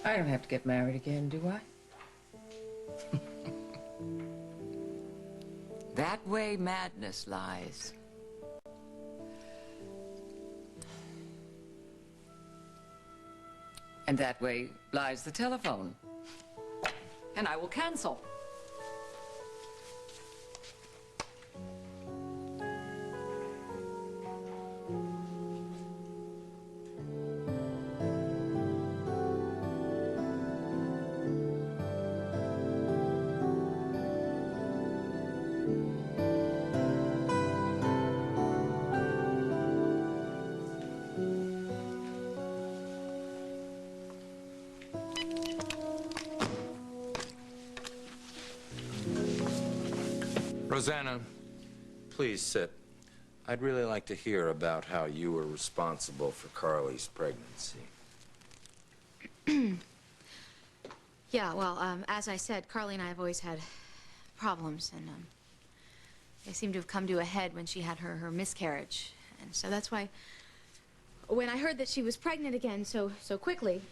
I don't have to get married again, do I? That way madness lies. And that way lies the telephone. And I will cancel. Rosanna, please sit. I'd really like to hear about how you were responsible for Carly's pregnancy. Yeah, well, as I said, Carly and I have always had problems, and they seem to have come to a head when she had her miscarriage. And so that's why, when I heard that she was pregnant again so quickly,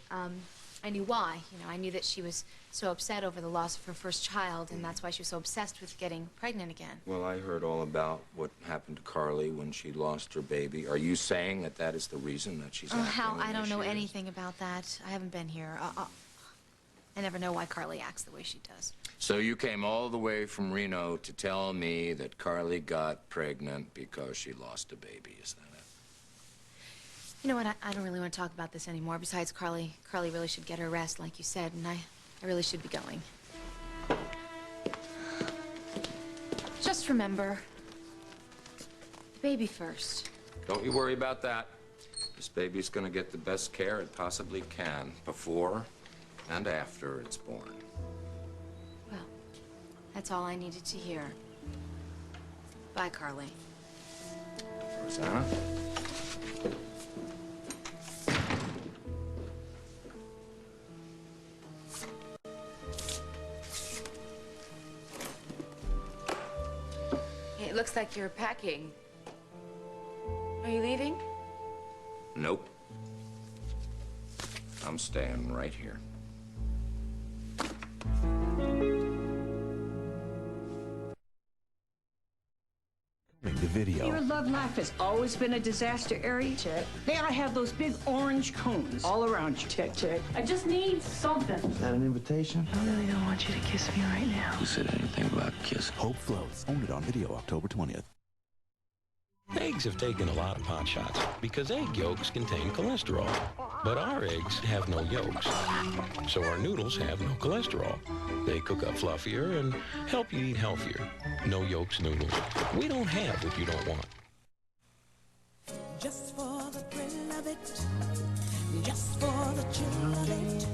I knew why. You know, I knew that she was so upset over the loss of her first child, and that's why she was so obsessed with getting pregnant again. Well, I heard all about what happened to Carly when she lost her baby. Are you saying that that is the reason that she's acting Hal, the I don't way know she is? anything about that. I haven't been here. I never know why Carly acts the way she does. So you came all the way from Reno to tell me that Carly got pregnant because she lost a baby, is that it? You know what? I don't really want to talk about this anymore. Besides, Carly really should get her rest, like you said, and I really should be going. Just remember, the baby first. Don't you worry about that. This baby's gonna get the best care it possibly can before and after it's born. Well, that's all I needed to hear. Bye, Carly. Rosanna? It looks like you're packing. Are you leaving? Nope. I'm staying right here. The video. Your love life has always been a disaster area. Check. They ought to have those big orange cones all around you. Check, check. I just need something. Is that an invitation? I really don't want you to kiss me right now. Who said anything about kiss? Hope floats. Own it on video October 20th. Eggs have taken a lot of pot shots because egg yolks contain cholesterol. But our eggs have no yolks, so our noodles have no cholesterol. They cook up fluffier and help you eat healthier. No yolks noodles. We don't have what you don't want. Just for the thrill of it, just for the chill of it,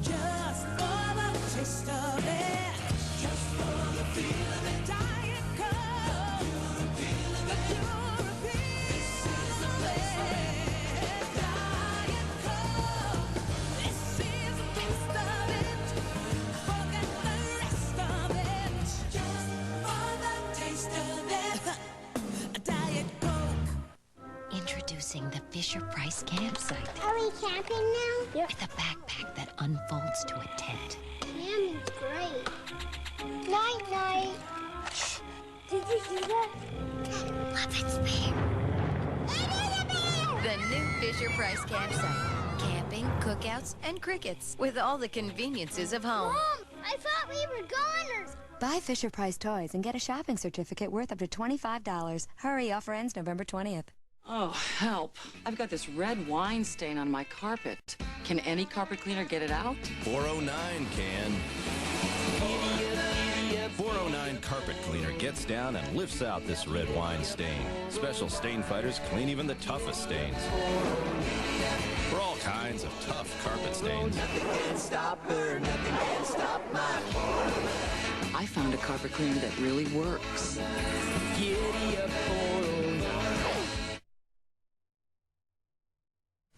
just for the taste of it, just for the feel of it. Diet Coke, the pure appeal. This is the place for it. Diet Coke, this is a taste of it. Forget the rest of it. Just for the taste of it. Diet Coke. Introducing the Fisher-Price campsite. Are we camping now? Yep. With a backpack that unfolds to a tent. Camping's great. Night, night. Shh. Did you hear that? Love it, Bear. The new Fisher-Price campsite. Camping, cookouts, and crickets with all the conveniences of home. Mom, I thought we were goners. Buy Fisher-Price toys and get a shopping certificate worth up to $25. Hurry, offer ends November 20th. Oh, help. I've got this red wine stain on my carpet. Can any carpet cleaner get it out? 409 can. 409 Carpet Cleaner gets down and lifts out this red wine stain. Special stain fighters clean even the toughest stains. For all kinds of tough carpet stains. Nothing can stop her, nothing can stop my heart. I found a carpet cleaner that really works. Giddy up, 409.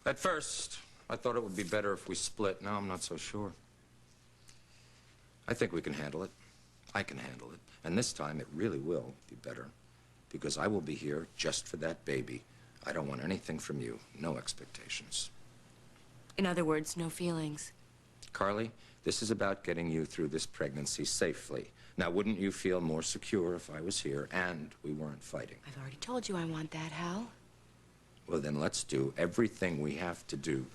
At first, I thought it would be better if we split. Now I'm not so sure. I think we can handle it. I can handle it. And this time it really will be better. Because I will be here just for that baby. I don't want anything from you. No expectations. In other words, no feelings. Carly, This is about getting you through this pregnancy safely. Now, wouldn't you feel more secure if I was here and we weren't fighting? I've already told you I want that, Hal. Well, then let's do everything we have to do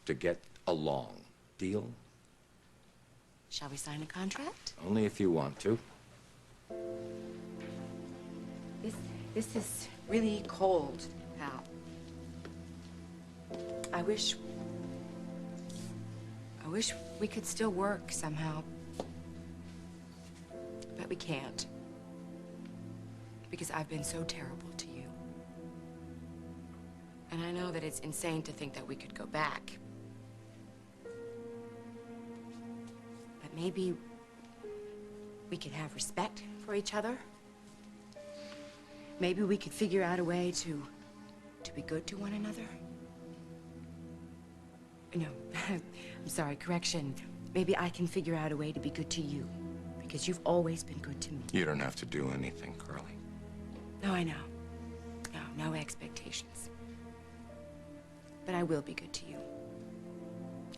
to get along. Deal? Shall we sign a contract? Only if you want to. This is really cold, Hal. I wish we could still work somehow. But we can't. Because I've been so terrible to you. And I know that it's insane to think that we could go back. But maybe we could have respect for each other. Maybe we could figure out a way to be good to one another. No, I'm sorry, correction. Maybe I can figure out a way to be good to you. Because you've always been good to me. You don't have to do anything, Carly. No, I know. No expectations. But I will be good to you.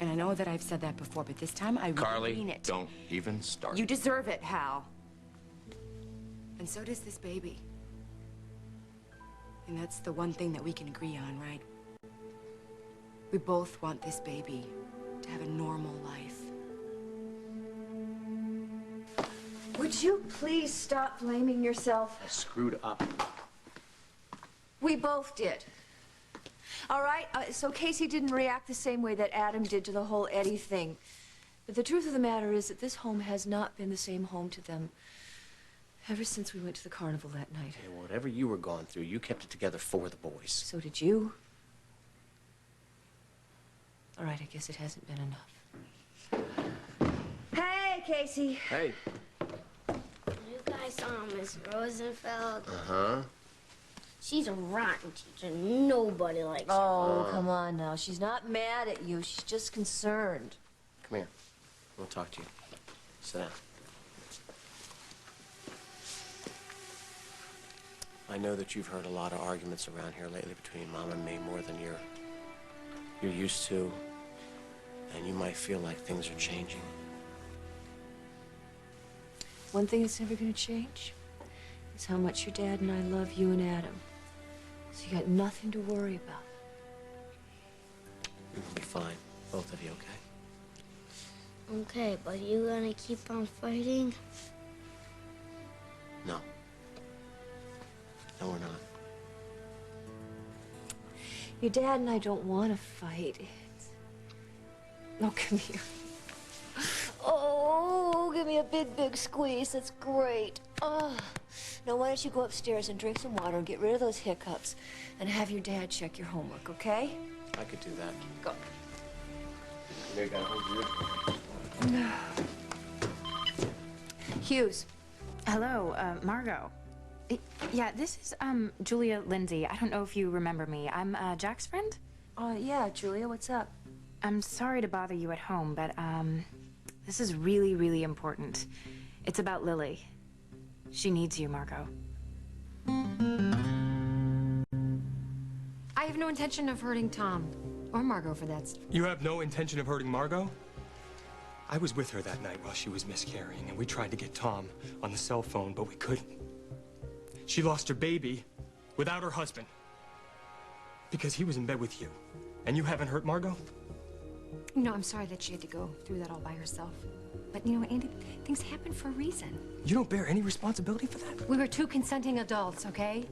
And I know that I've said that before, but this time I really mean it. Don't even start. You deserve it, Hal. And so does this baby. And that's the one thing that we can agree on, right? We both want this baby to have a normal life. Would you please stop blaming yourself? I screwed up. We both did. All right, so Casey didn't react the same way that Adam did to the whole Eddie thing. But the truth of the matter is that this home has not been the same home to them ever since we went to the carnival that night. Yeah, whatever you were going through, you kept it together for the boys. So did you. All right, I guess it hasn't been enough. Hey, Casey. Hey. You guys saw Miss Rosenfeld? Uh-huh. She's a rotten teacher. Nobody likes her. Oh, come on now. She's not mad at you. She's just concerned. Come here. We'll talk to you. Sit down. I know that you've heard a lot of arguments around here lately between Mom and me, more than you're used to. And you might feel like things are changing. One thing that's never going to change is how much your dad and I love you and Adam. So you got nothing to worry about. You'll be fine. Both of you, okay? Okay, but you gonna keep on fighting? No. No, we're not. Your dad and I don't want to fight. No, come here. Oh, give me a big, big squeeze. That's great. Oh. Now, why don't you go upstairs and drink some water and get rid of those hiccups and have your dad check your homework, okay? I could do that. Go. Here, guys. Hughes. Hello, Margot. Yeah, this is, Julia Lindsay. I don't know if you remember me. I'm, Jack's friend? Yeah, Julia, what's up? I'm sorry to bother you at home, but, this is really, really important. It's about Lily. She needs you, Margot. I have no intention of hurting Tom. Or Margot, for that. You have no intention of hurting Margot? I was with her that night while she was miscarrying, and we tried to get Tom on the cell phone, but we couldn't. She lost her baby without her husband. Because he was in bed with you. And you haven't hurt Margot? No, I'm sorry that she had to go through that all by herself. But, you know, Andy, things happen for a reason. You don't bear any responsibility for that? We were two consenting adults, okay?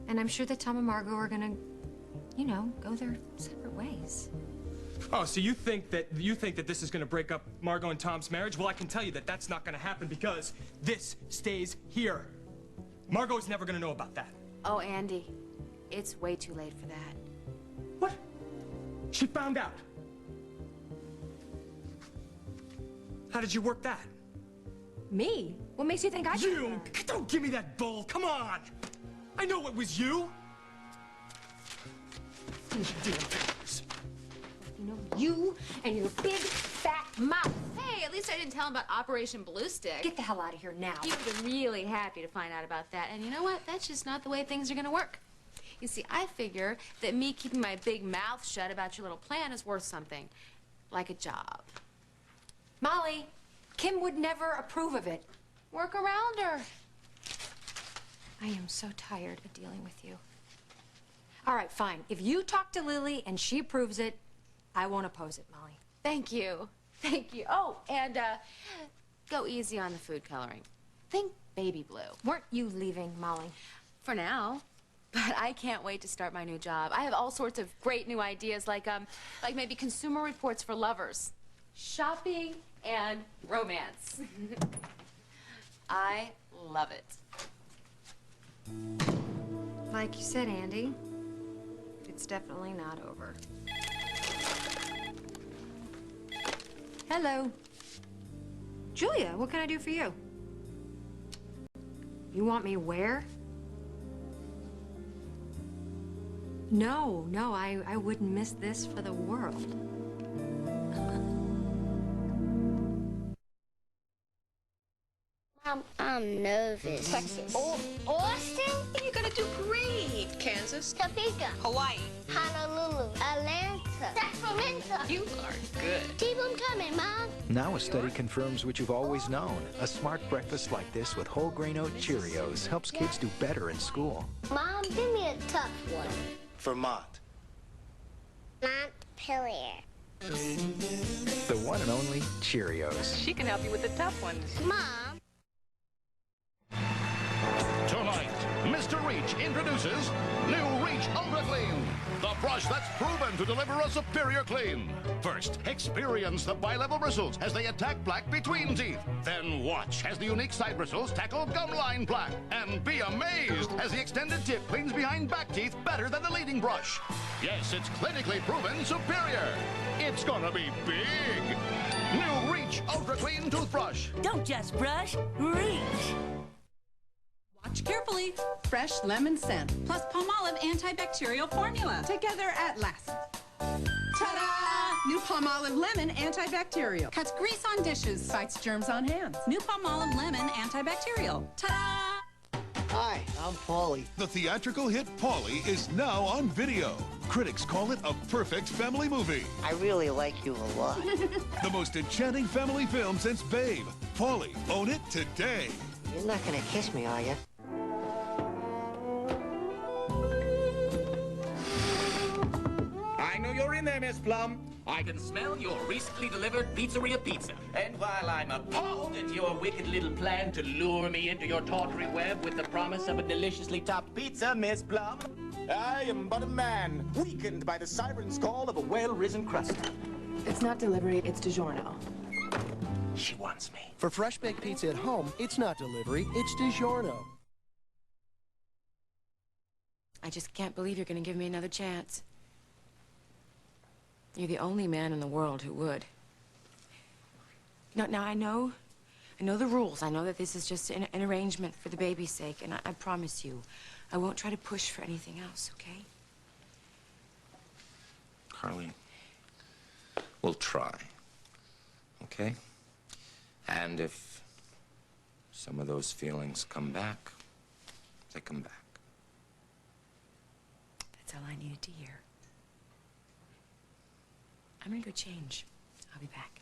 And I'm sure that Tom and Margot are gonna, you know, go their separate ways. Oh, so you think that this is gonna break up Margot and Tom's marriage? Well, I can tell you that that's not gonna happen because this stays here. Margot's never gonna know about that. Oh, Andy, it's way too late for that. What? She found out. How did you work that? Me? What makes you think I You! Don't give me that bull! Come on! I know it was you! You know, you and your big, fat mouth. Hey, at least I didn't tell him about Operation Blue Stick. Get the hell out of here now. He would have been really happy to find out about that. And you know what? That's just not the way things are going to work. You see, I figure that me keeping my big mouth shut about your little plan is worth something. Like a job. Molly, Kim would never approve of it. Work around her. I am so tired of dealing with you. All right, fine. If you talk to Lily and she approves it, I won't oppose it, Molly. Thank you. Thank you. Oh, and go easy on the food coloring. Think baby blue. Weren't you leaving, Molly? For now. But I can't wait to start my new job. I have all sorts of great new ideas, like maybe consumer reports for lovers, shopping, and romance. I love it. Like you said, Andy, it's definitely not over. Hello. Julia, what can I do for you? You want me where? No, I wouldn't miss this for the world. Mom, I'm nervous. Texas. Austin? You're gonna do great. Kansas. Topeka. Hawaii. Honolulu. Atlanta. Sacramento. You are good. Keep 'em coming, Mom. Now a study confirms what you've always known. A smart breakfast like this with whole grain oat Cheerios helps kids do better in school. Mom, give me a tough one. Vermont. Montpelier. The one and only Cheerios. She can help you with the tough ones. Mom. Tonight, Mr. Reach introduces new Reach Ultra Clean, the brush that's proven to deliver a superior clean. First, experience the bi-level bristles as they attack plaque between teeth. Then watch as the unique side bristles tackle gum line plaque. And be amazed as the extended tip cleans behind back teeth better than the leading brush. Yes, it's clinically proven superior. It's gonna be big. New Reach Ultra Clean Toothbrush. Don't just brush, reach. Watch carefully. Fresh lemon scent plus Palmolive Antibacterial formula. Together at last. Ta-da! New Palmolive Lemon Antibacterial. Cuts grease on dishes, fights germs on hands. New Palmolive Lemon Antibacterial. Ta-da! Hi, I'm Paulie. The theatrical hit Paulie is now on video. Critics call it a perfect family movie. I really like you a lot. The most enchanting family film since Babe. Paulie, own it today. You're not gonna kiss me, are you? I know you're in there, Miss Plum. I can smell your recently delivered pizzeria pizza. And while I'm appalled at your wicked little plan to lure me into your tawdry web with the promise of a deliciously topped pizza, Miss Plum, I am but a man, weakened by the siren's call of a well-risen crust. It's not delivery, it's DiGiorno. She wants me. For fresh baked pizza at home, it's not delivery, it's DiGiorno. I just can't believe you're gonna give me another chance. You're the only man in the world who would. Now I know the rules. I know that this is just an arrangement for the baby's sake, and I promise you, I won't try to push for anything else, okay? Carly, we'll try, okay? And if some of those feelings come back, they come back. That's all I needed to hear. I'm gonna go change. I'll be back.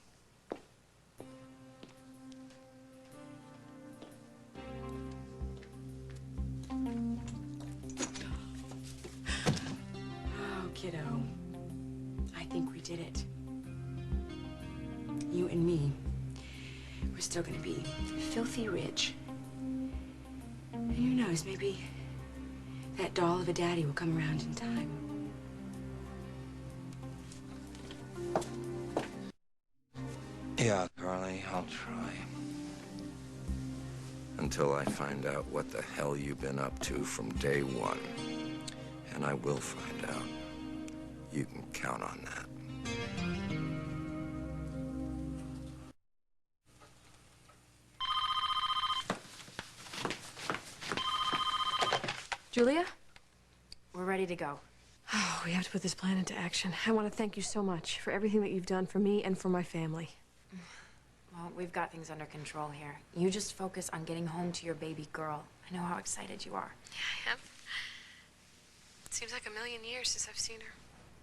Oh, kiddo. I think we did it. You and me. We're still gonna be filthy rich. And who knows, maybe that doll of a daddy will come around in time. Yeah, Carly, I'll try. Until I find out what the hell you've been up to from day one. And I will find out. You can count on that. Julia, we're ready to go. Oh, we have to put this plan into action. I want to thank you so much for everything that you've done for me and for my family. Well, we've got things under control here. You just focus on getting home to your baby girl. I know how excited you are. Yeah, I am. It seems like a million years since I've seen her.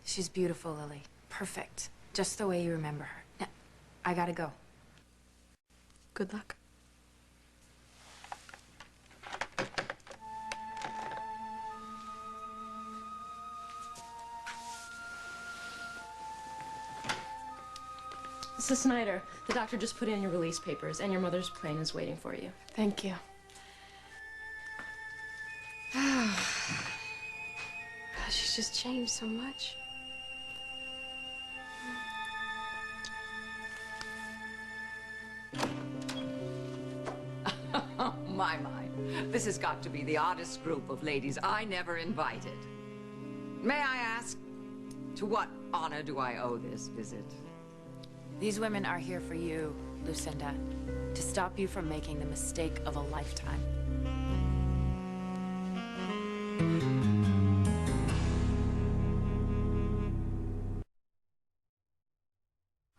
She's beautiful, Lily. Perfect. Just the way you remember her. Now, I gotta go. Good luck. Mrs. Snyder, the doctor just put in your release papers, and your mother's plane is waiting for you. Thank you. She's just changed so much. My. This has got to be the oddest group of ladies I never invited. May I ask, to what honor do I owe this visit? These women are here for you, Lucinda, to stop you from making the mistake of a lifetime.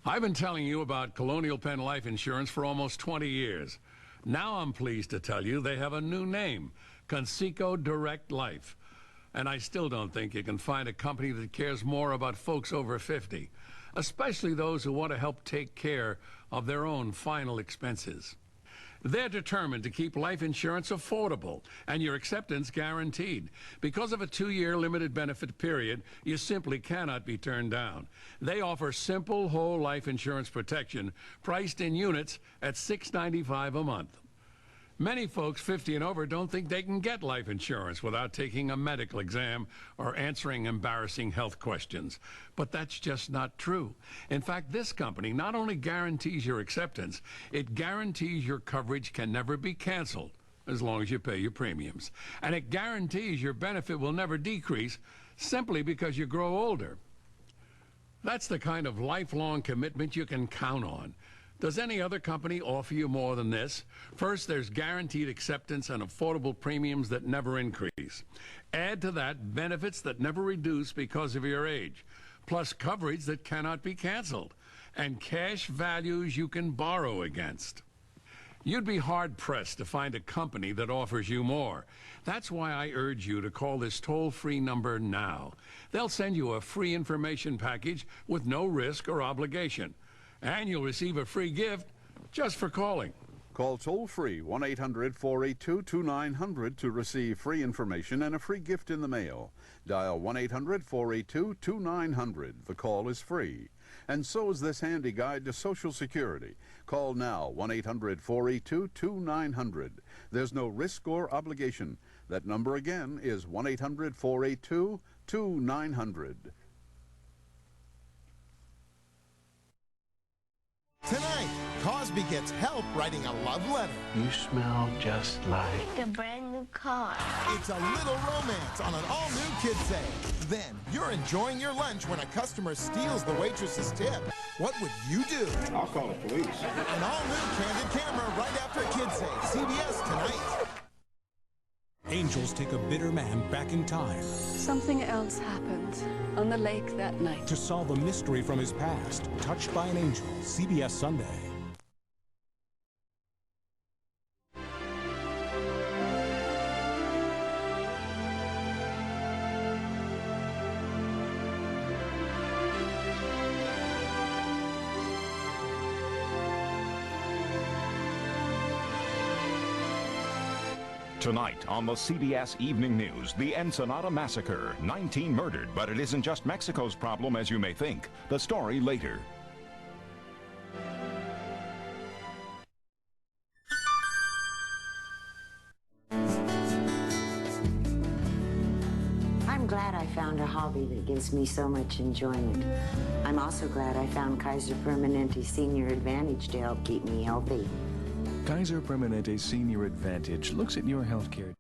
I've been telling you about Colonial Penn Life Insurance for almost 20 years. Now I'm pleased to tell you they have a new name, Conseco Direct Life. And I still don't think you can find a company that cares more about folks over 50, especially those who want to help take care of their own final expenses. They're determined to keep life insurance affordable and your acceptance guaranteed. Because of a 2-year limited benefit period, you simply cannot be turned down. They offer simple whole life insurance protection priced in units at $6.95 a month. Many folks 50 and over don't think they can get life insurance without taking a medical exam or answering embarrassing health questions. But that's just not true. In fact, this company not only guarantees your acceptance, it guarantees your coverage can never be canceled as long as you pay your premiums. And it guarantees your benefit will never decrease simply because you grow older. That's the kind of lifelong commitment you can count on. Does any other company offer you more than this? First, there's guaranteed acceptance and affordable premiums that never increase. Add to that benefits that never reduce because of your age, plus coverage that cannot be canceled, and cash values you can borrow against. You'd be hard-pressed to find a company that offers you more. That's why I urge you to call this toll-free number now. They'll send you a free information package with no risk or obligation. And you'll receive a free gift just for calling. Call toll-free 1-800-482-2900 to receive free information and a free gift in the mail. Dial 1-800-482-2900. The call is free. And so is this handy guide to Social Security. Call now, 1-800-482-2900. There's no risk or obligation. That number again is 1-800-482-2900. Tonight, Cosby gets help writing a love letter. You smell just like a brand new car. It's a little romance on an all-new Kid Say. Then, you're enjoying your lunch when a customer steals the waitress's tip. What would you do? I'll call the police. An all-new Candid Camera right after Kid Say. CBS tonight. Angels take a bitter man back in time. Something else happened on the lake that night. To solve a mystery from his past. Touched by an Angel. CBS Sunday. Tonight on the CBS Evening News, the Ensenada Massacre. 19 murdered, but it isn't just Mexico's problem as you may think. The story later. I'm glad I found a hobby that gives me so much enjoyment. I'm also glad I found Kaiser Permanente Senior Advantage to help keep me healthy. Kaiser Permanente Senior Advantage looks at your health care.